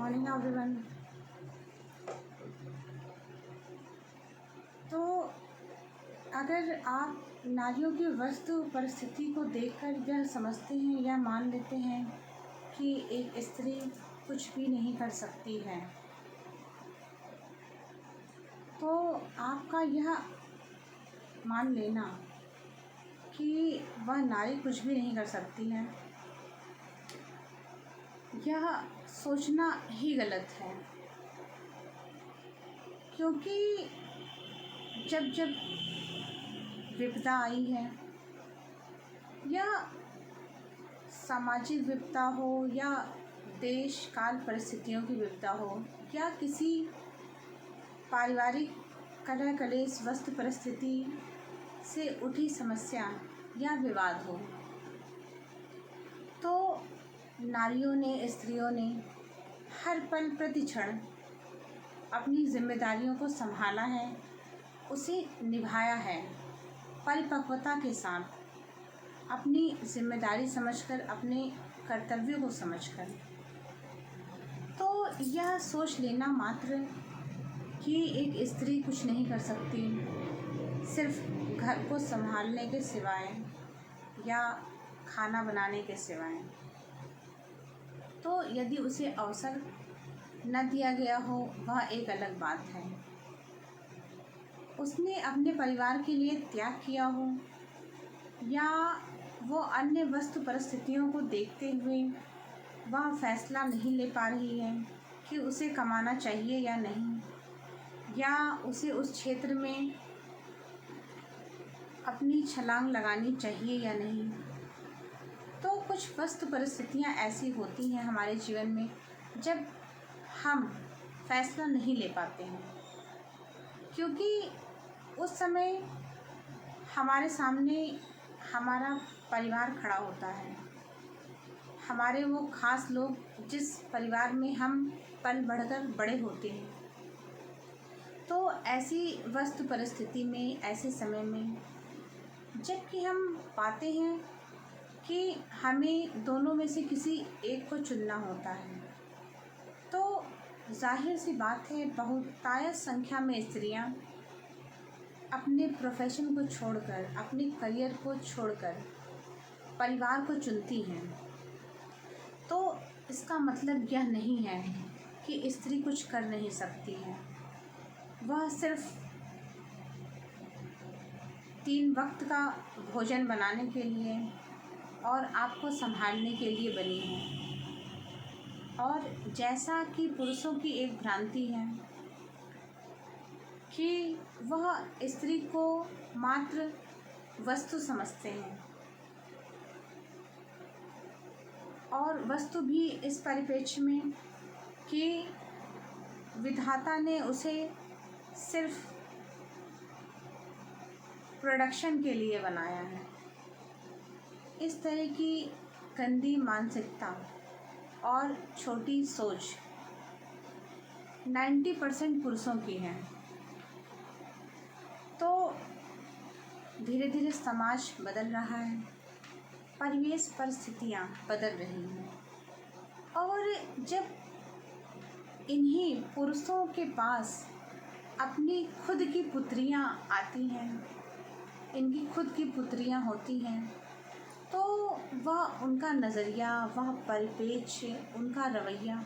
Morning everyone. तो अगर आप नारियों की वस्तु परिस्थिति को देखकर यह समझते हैं या मान लेते हैं कि एक स्त्री कुछ भी नहीं कर सकती है, तो आपका यह मान लेना कि वह नारी कुछ भी नहीं कर सकती है, यह सोचना ही गलत है। क्योंकि जब जब विपदा आई है, या सामाजिक विपदा हो या देश काल परिस्थितियों की विपदा हो या किसी पारिवारिक कलह कलेश वस्तु परिस्थिति से उठी समस्या या विवाद हो, तो नारियों ने, स्त्रियों ने हर पल प्रति क्षण अपनी जिम्मेदारियों को संभाला है, उसे निभाया है परिपक्वता के साथ, अपनी जिम्मेदारी समझकर, अपने कर्तव्यों को समझकर। तो यह सोच लेना मात्र कि एक स्त्री कुछ नहीं कर सकती, सिर्फ घर को संभालने के सिवाय या खाना बनाने के सिवाय, तो यदि उसे अवसर न दिया गया हो वह एक अलग बात है। उसने अपने परिवार के लिए त्याग किया हो या वो अन्य वस्तु परिस्थितियों को देखते हुए वह फैसला नहीं ले पा रही है कि उसे कमाना चाहिए या नहीं, या उसे उस क्षेत्र में अपनी छलांग लगानी चाहिए या नहीं। तो कुछ वस्तु परिस्थितियाँ ऐसी होती हैं हमारे जीवन में जब हम फैसला नहीं ले पाते हैं, क्योंकि उस समय हमारे सामने हमारा परिवार खड़ा होता है, हमारे वो खास लोग जिस परिवार में हम पल बढ़कर बड़े होते हैं। तो ऐसी वस्तु परिस्थिति में, ऐसे समय में जबकि हम पाते हैं कि हमें दोनों में से किसी एक को चुनना होता है, तो जाहिर सी बात है बहुतायत संख्या में स्त्रियां अपने प्रोफेशन को छोड़कर, अपने करियर को छोड़कर परिवार को चुनती हैं। तो इसका मतलब यह नहीं है कि स्त्री कुछ कर नहीं सकती है, वह सिर्फ 3 वक्त का भोजन बनाने के लिए और आपको संभालने के लिए बनी है। और जैसा कि पुरुषों की एक भ्रांति है कि वह स्त्री को मात्र वस्तु समझते हैं, और वस्तु भी इस परिप्रेक्ष्य में कि विधाता ने उसे सिर्फ प्रोडक्शन के लिए बनाया है। इस तरह की गंदी मानसिकता और छोटी सोच 90% पुरुषों की है। तो धीरे धीरे समाज बदल रहा है, परिवेश परिस्थितियाँ बदल रही हैं, और जब इन्हीं पुरुषों के पास अपनी खुद की पुत्रियाँ आती हैं, इनकी खुद की पुत्रियाँ होती हैं, तो वह उनका नज़रिया, वह परिप्रेक्ष्य, उनका रवैया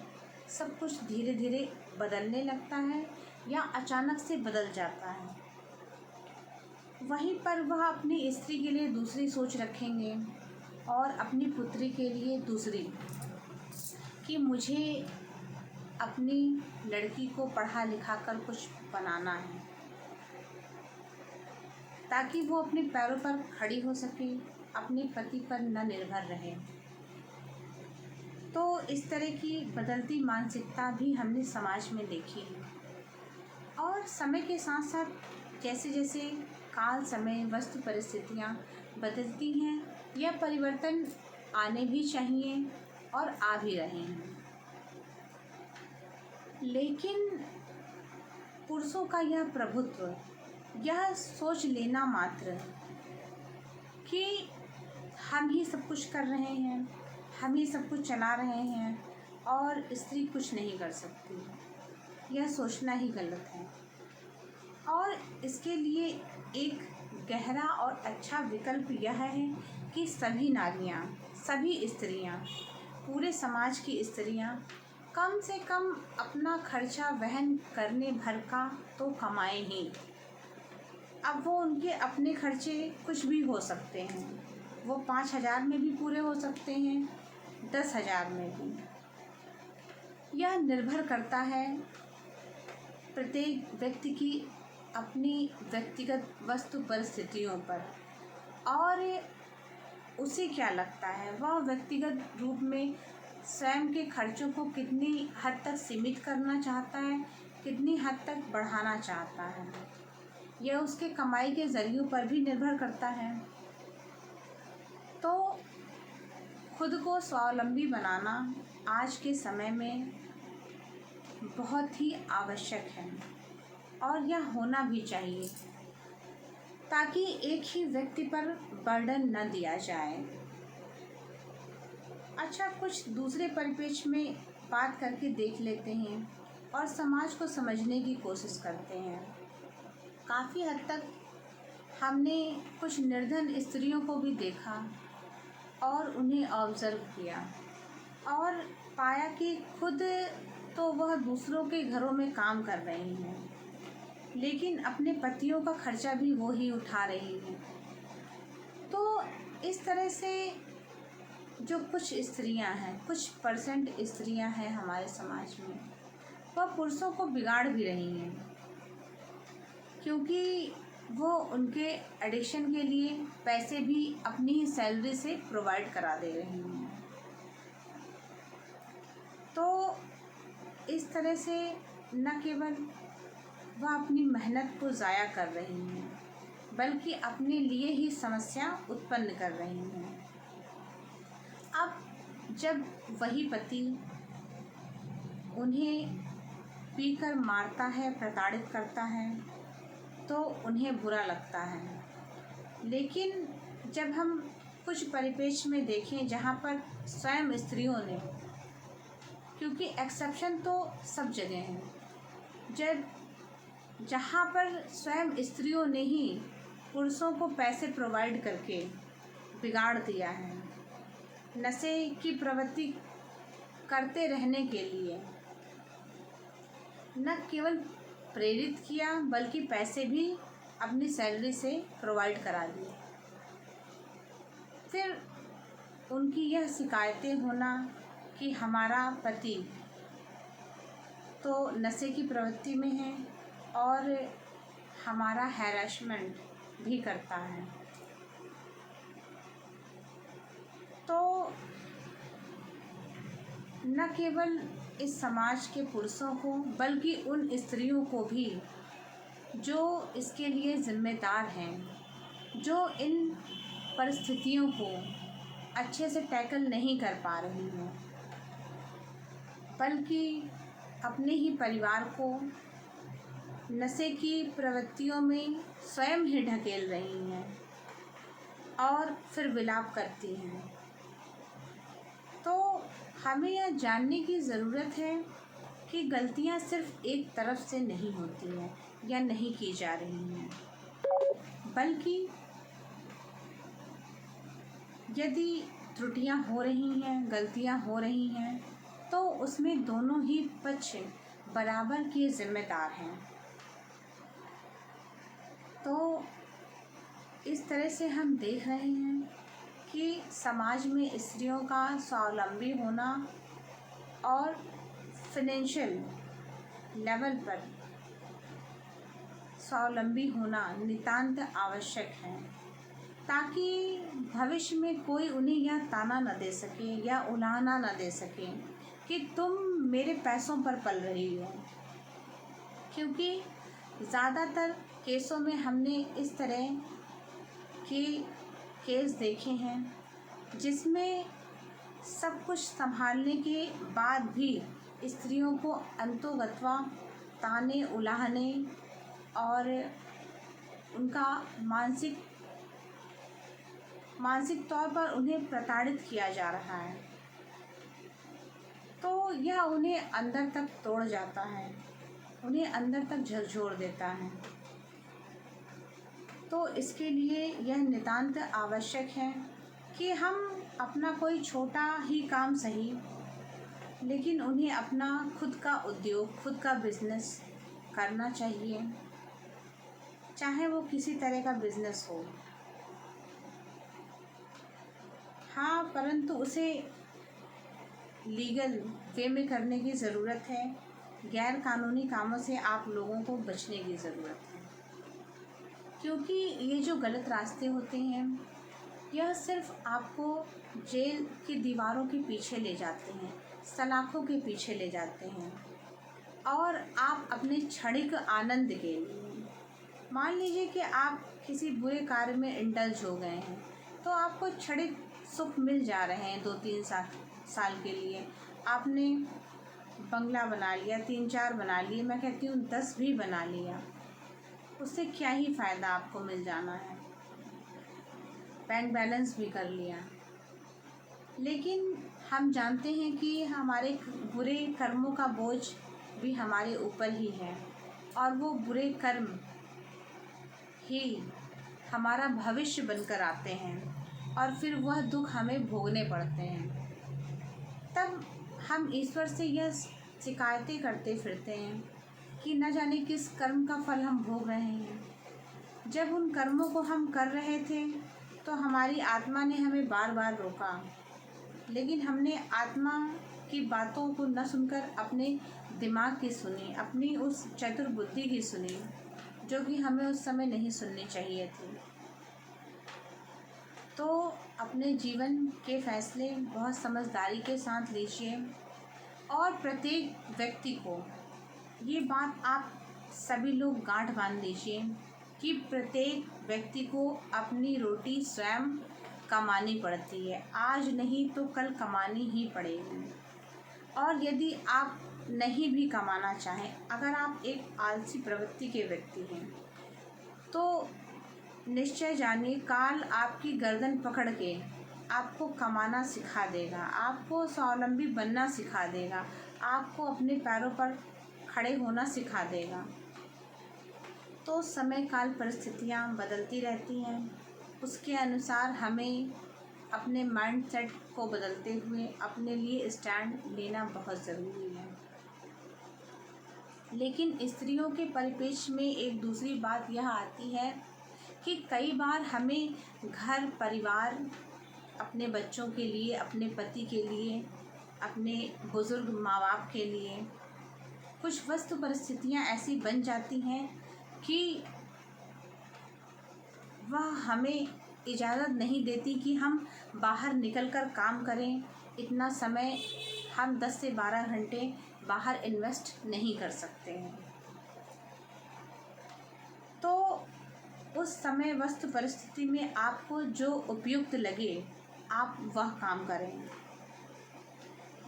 सब कुछ धीरे धीरे बदलने लगता है या अचानक से बदल जाता है। वहीं पर वह अपनी स्त्री के लिए दूसरी सोच रखेंगे और अपनी पुत्री के लिए दूसरी, कि मुझे अपनी लड़की को पढ़ा लिखा कर कुछ बनाना है ताकि वो अपने पैरों पर खड़ी हो सके, अपने पति पर न निर्भर रहे। तो इस तरह की बदलती मानसिकता भी हमने समाज में देखी है। और समय के साथ साथ जैसे जैसे काल, समय, वस्तु परिस्थितियाँ बदलती हैं, यह परिवर्तन आने भी चाहिए और आ भी रहे हैं। लेकिन पुरुषों का यह प्रभुत्व, यह सोच लेना मात्र कि हम ही सब कुछ कर रहे हैं, हम ही सब कुछ चला रहे हैं, और स्त्री कुछ नहीं कर सकती, यह सोचना ही गलत है। और इसके लिए एक गहरा और अच्छा विकल्प यह है कि सभी नारियां, सभी स्त्रियां, पूरे समाज की स्त्रियां कम से कम अपना खर्चा वहन करने भर का तो कमाएं ही। अब वो उनके अपने खर्चे कुछ भी हो सकते हैं, वो 5,000 में भी पूरे हो सकते हैं, 10,000 में भी। यह निर्भर करता है प्रत्येक व्यक्ति की अपनी व्यक्तिगत वस्तु परिस्थितियों पर, और उसे क्या लगता है, वह व्यक्तिगत रूप में स्वयं के खर्चों को कितनी हद तक सीमित करना चाहता है, कितनी हद तक बढ़ाना चाहता है। यह उसके कमाई के ज़रियों पर भी निर्भर करता है। तो खुद को स्वावलंबी बनाना आज के समय में बहुत ही आवश्यक है, और यह होना भी चाहिए, ताकि एक ही व्यक्ति पर बर्डन न दिया जाए। अच्छा, कुछ दूसरे परिप्रेक्ष्य में बात करके देख लेते हैं और समाज को समझने की कोशिश करते हैं। काफ़ी हद तक हमने कुछ निर्धन स्त्रियों को भी देखा और उन्हें ऑब्ज़र्व किया, और पाया कि खुद तो वह दूसरों के घरों में काम कर रही हैं, लेकिन अपने पतियों का खर्चा भी वो ही उठा रही हैं। तो इस तरह से जो कुछ स्त्रियां हैं, कुछ परसेंट स्त्रियां हैं हमारे समाज में, वह पुरुषों को बिगाड़ भी रही हैं, क्योंकि वो उनके एडिक्शन के लिए पैसे भी अपनी ही सैलरी से प्रोवाइड करा दे रही हैं। तो इस तरह से न केवल वह अपनी मेहनत को ज़ाया कर रही हैं, बल्कि अपने लिए ही समस्या उत्पन्न कर रही हैं। अब जब वही पति उन्हें पीकर मारता है, प्रताड़ित करता है, तो उन्हें बुरा लगता है। लेकिन जब हम कुछ परिप्रेक्ष्य में देखें जहाँ पर स्वयं स्त्रियों ने, क्योंकि एक्सेप्शन तो सब जगह हैं, जहाँ पर स्वयं स्त्रियों ने ही पुरुषों को पैसे प्रोवाइड करके बिगाड़ दिया है, नशे की प्रवृत्ति करते रहने के लिए न केवल प्रेरित किया, बल्कि पैसे भी अपनी सैलरी से प्रोवाइड करा दिए। फिर उनकी यह शिकायतें होना कि हमारा पति तो नशे की प्रवृत्ति में है और हमारा हैरेसमेंट भी करता है। तो न केवल इस समाज के पुरुषों को, बल्कि उन स्त्रियों को भी जो इसके लिए जिम्मेदार हैं, जो इन परिस्थितियों को अच्छे से टैकल नहीं कर पा रही हैं, बल्कि अपने ही परिवार को नशे की प्रवृत्तियों में स्वयं ही ढकेल रही हैं और फिर विलाप करती हैं। तो हमें यह जानने की ज़रूरत है कि गलतियां सिर्फ एक तरफ से नहीं होती हैं या नहीं की जा रही हैं, बल्कि यदि त्रुटियां हो रही हैं, गलतियां हो रही हैं, तो उसमें दोनों ही पक्ष बराबर के जिम्मेदार हैं। तो इस तरह से हम देख रहे हैं कि समाज में स्त्रियों का स्वावलंबी होना और फाइनेंशियल लेवल पर स्वावलंबी होना नितांत आवश्यक है, ताकि भविष्य में कोई उन्हें यह ताना न दे सके या उलाहना न दे सके कि तुम मेरे पैसों पर पल रही हो। क्योंकि ज़्यादातर केसों में हमने इस तरह के केस देखे हैं जिसमें सब कुछ संभालने के बाद भी स्त्रियों को अंतोगत्वा ताने, उलाहने और उनका मानसिक तौर पर उन्हें प्रताड़ित किया जा रहा है। तो यह उन्हें अंदर तक तोड़ जाता है, उन्हें अंदर तक झकझोर देता है। तो इसके लिए यह नितांत आवश्यक है कि हम अपना कोई छोटा ही काम सही, लेकिन उन्हें अपना खुद का उद्योग, खुद का बिजनेस करना चाहिए, चाहे वो किसी तरह का बिजनेस हो। हाँ, परंतु उसे लीगल वे में करने की ज़रूरत है। गैर कानूनी कामों से आप लोगों को बचने की ज़रूरत है, क्योंकि ये जो गलत रास्ते होते हैं यह सिर्फ आपको जेल की दीवारों के पीछे ले जाते हैं, सलाखों के पीछे ले जाते हैं। और आप अपने क्षणिक आनंद के लिए, मान लीजिए कि आप किसी बुरे कार्य में इंडल्ज हो गए हैं, तो आपको क्षणिक सुख मिल जा रहे हैं 2-3 साल के लिए। आपने बंगला बना लिया, 3-4 बना लिए, मैं कहती हूँ 10 भी बना लिया, उससे क्या ही फ़ायदा आपको मिल जाना है। बैंक बैलेंस भी कर लिया, लेकिन हम जानते हैं कि हमारे बुरे कर्मों का बोझ भी हमारे ऊपर ही है, और वो बुरे कर्म ही हमारा भविष्य बनकर आते हैं, और फिर वह दुख हमें भोगने पड़ते हैं। तब हम ईश्वर से यह शिकायतें करते फिरते हैं कि न जाने किस कर्म का फल हम भोग रहे हैं। जब उन कर्मों को हम कर रहे थे तो हमारी आत्मा ने हमें बार बार रोका, लेकिन हमने आत्मा की बातों को न सुनकर अपने दिमाग की सुनी, अपनी उस चतुर बुद्धि की सुनी, जो कि हमें उस समय नहीं सुननी चाहिए थी। तो अपने जीवन के फैसले बहुत समझदारी के साथ लीजिए, और प्रत्येक व्यक्ति को ये बात आप सभी लोग गांठ बांध लीजिए कि प्रत्येक व्यक्ति को अपनी रोटी स्वयं कमानी पड़ती है, आज नहीं तो कल कमानी ही पड़ेगी। और यदि आप नहीं भी कमाना चाहें, अगर आप एक आलसी प्रवृत्ति के व्यक्ति हैं, तो निश्चय जानिए काल आपकी गर्दन पकड़ के आपको कमाना सिखा देगा, आपको स्वावलंबी बनना सिखा देगा, आपको अपने पैरों पर खड़े होना सिखा देगा। तो समय काल परिस्थितियाँ बदलती रहती हैं, उसके अनुसार हमें अपने माइंडसेट को बदलते हुए अपने लिए स्टैंड लेना बहुत ज़रूरी है। लेकिन स्त्रियों के परिप्रेक्ष्य में एक दूसरी बात यह आती है कि कई बार हमें घर परिवार, अपने बच्चों के लिए, अपने पति के लिए, अपने बुज़ुर्ग माँ बाप के लिए कुछ वस्तु परिस्थितियाँ ऐसी बन जाती हैं कि वह हमें इजाज़त नहीं देती कि हम बाहर निकलकर काम करें। इतना समय हम 10 से 12 घंटे बाहर इन्वेस्ट नहीं कर सकते हैं। तो उस समय वस्तु परिस्थिति में आपको जो उपयुक्त लगे आप वह काम करें,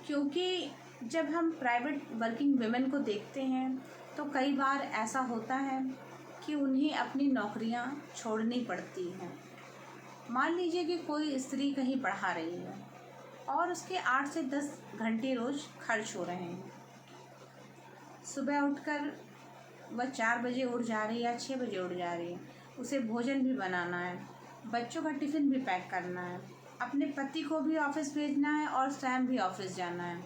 क्योंकि जब हम प्राइवेट वर्किंग वुमेन को देखते हैं तो कई बार ऐसा होता है कि उन्हें अपनी नौकरियां छोड़नी पड़ती हैं। मान लीजिए कि कोई स्त्री कहीं पढ़ा रही है और उसके 8 से 10 घंटे रोज़ खर्च हो रहे हैं। सुबह उठकर वह 4 बजे उठ जा रही है या 6 बजे उठ जा रही है, उसे भोजन भी बनाना है, बच्चों का टिफ़िन भी पैक करना है, अपने पति को भी ऑफिस भेजना है और स्वयं भी ऑफिस जाना है,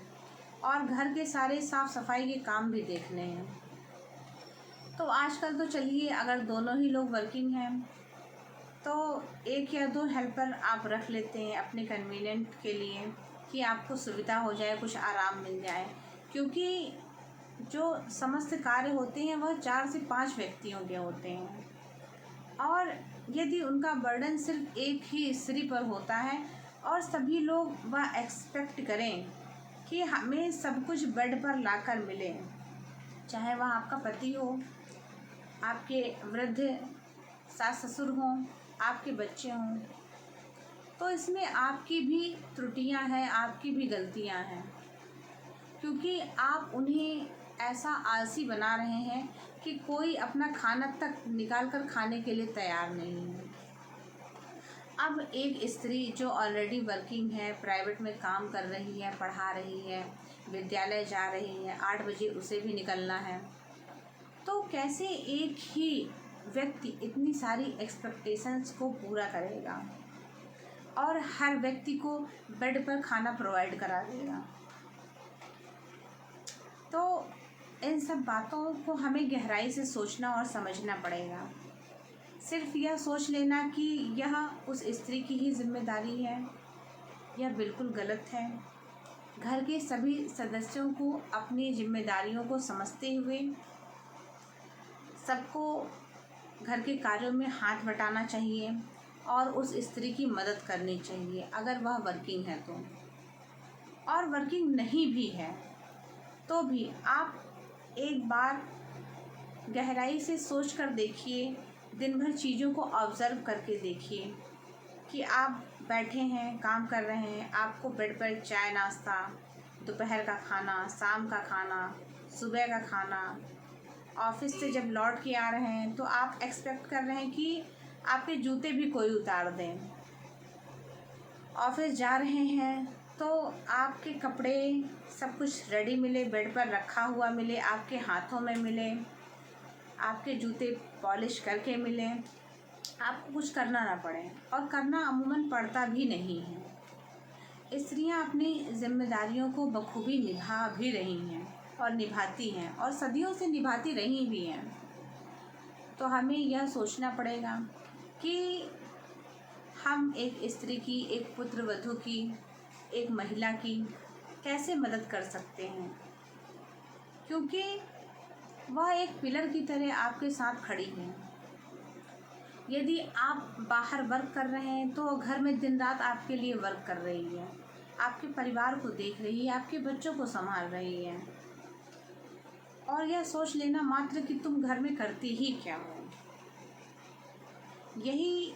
और घर के सारे साफ़ सफाई के काम भी देखने हैं। तो आजकल तो चलिए अगर दोनों ही लोग वर्किंग हैं तो 1 या 2 हेल्पर आप रख लेते हैं अपने कन्वीनियंट के लिए कि आपको सुविधा हो जाए, कुछ आराम मिल जाए, क्योंकि जो समस्त कार्य होते हैं वह 4 से 5 व्यक्तियों के होते हैं। और यदि उनका बर्डन सिर्फ एक ही स्त्री पर होता है और सभी लोग वह एक्सपेक्ट करें कि हमें सब कुछ बेड पर लाकर मिले, चाहे वह आपका पति हो, आपके वृद्ध सास ससुर हों, आपके बच्चे हों, तो इसमें आपकी भी त्रुटियां हैं, आपकी भी गलतियां हैं, क्योंकि आप उन्हें ऐसा आलसी बना रहे हैं कि कोई अपना खाना तक निकाल कर खाने के लिए तैयार नहीं है। अब एक स्त्री जो ऑलरेडी वर्किंग है, प्राइवेट में काम कर रही है, पढ़ा रही है, विद्यालय जा रही है, 8 बजे उसे भी निकलना है। तो कैसे एक ही व्यक्ति इतनी सारी एक्सपेक्टेशंस को पूरा करेगा और हर व्यक्ति को बेड पर खाना प्रोवाइड करा देगा? तो इन सब बातों को हमें गहराई से सोचना और समझना पड़ेगा। सिर्फ यह सोच लेना कि यह उस स्त्री की ही जिम्मेदारी है, यह बिल्कुल गलत है। घर के सभी सदस्यों को अपनी जिम्मेदारियों को समझते हुए सबको घर के कार्यों में हाथ बटाना चाहिए और उस स्त्री की मदद करनी चाहिए अगर वह वर्किंग है तो। और वर्किंग नहीं भी है तो भी आप एक बार गहराई से सोच कर देखिए, दिन भर चीज़ों को ऑब्ज़र्व करके देखिए कि आप बैठे हैं, काम कर रहे हैं, आपको बेड पर चाय नाश्ता, दोपहर का खाना, शाम का खाना, सुबह का खाना, ऑफिस से जब लौट के आ रहे हैं तो आप एक्सपेक्ट कर रहे हैं कि आपके जूते भी कोई उतार दें। ऑफिस जा रहे हैं तो आपके कपड़े सब कुछ रेडी मिले, बेड पर रखा हुआ मिले, आपके हाथों में मिले, आपके जूते पॉलिश करके मिले, आपको कुछ करना ना पड़े। और करना अमूमन पड़ता भी नहीं है। स्त्रियां अपनी जिम्मेदारियों को बखूबी निभा भी रही हैं और निभाती हैं और सदियों से निभाती रही भी हैं। तो हमें यह सोचना पड़ेगा कि हम एक स्त्री की, एक पुत्रवधू की, एक महिला की कैसे मदद कर सकते हैं, क्योंकि वह एक पिलर की तरह आपके साथ खड़ी है। यदि आप बाहर वर्क कर रहे हैं तो घर में दिन रात आपके लिए वर्क कर रही है, आपके परिवार को देख रही है, आपके बच्चों को संभाल रही है। और यह सोच लेना मात्र कि तुम घर में करती ही क्या हो, यही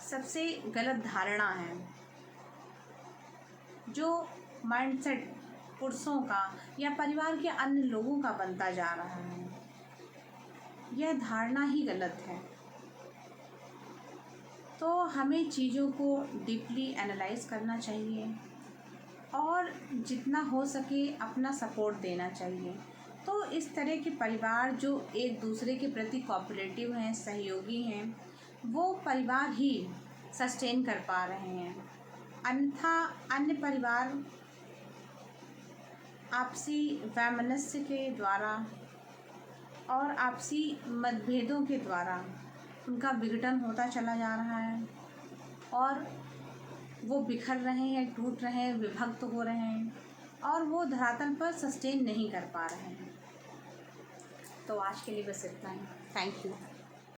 सबसे गलत धारणा है जो माइंडसेट पुरुषों का या परिवार के अन्य लोगों का बनता जा रहा है। यह धारणा ही गलत है। तो हमें चीज़ों को डीपली एनालाइज करना चाहिए और जितना हो सके अपना सपोर्ट देना चाहिए। तो इस तरह के परिवार जो एक दूसरे के प्रति कोऑपरेटिव हैं, सहयोगी हैं, वो परिवार ही सस्टेन कर पा रहे हैं। अन्यथा अन्य परिवार आपसी वैमनस्य के द्वारा और आपसी मतभेदों के द्वारा उनका विघटन होता चला जा रहा है और वो बिखर रहे हैं, टूट रहे हैं, विभक्त हो रहे हैं और वो धरातल पर सस्टेन नहीं कर पा रहे हैं। तो आज के लिए बस इतना ही। Thank you.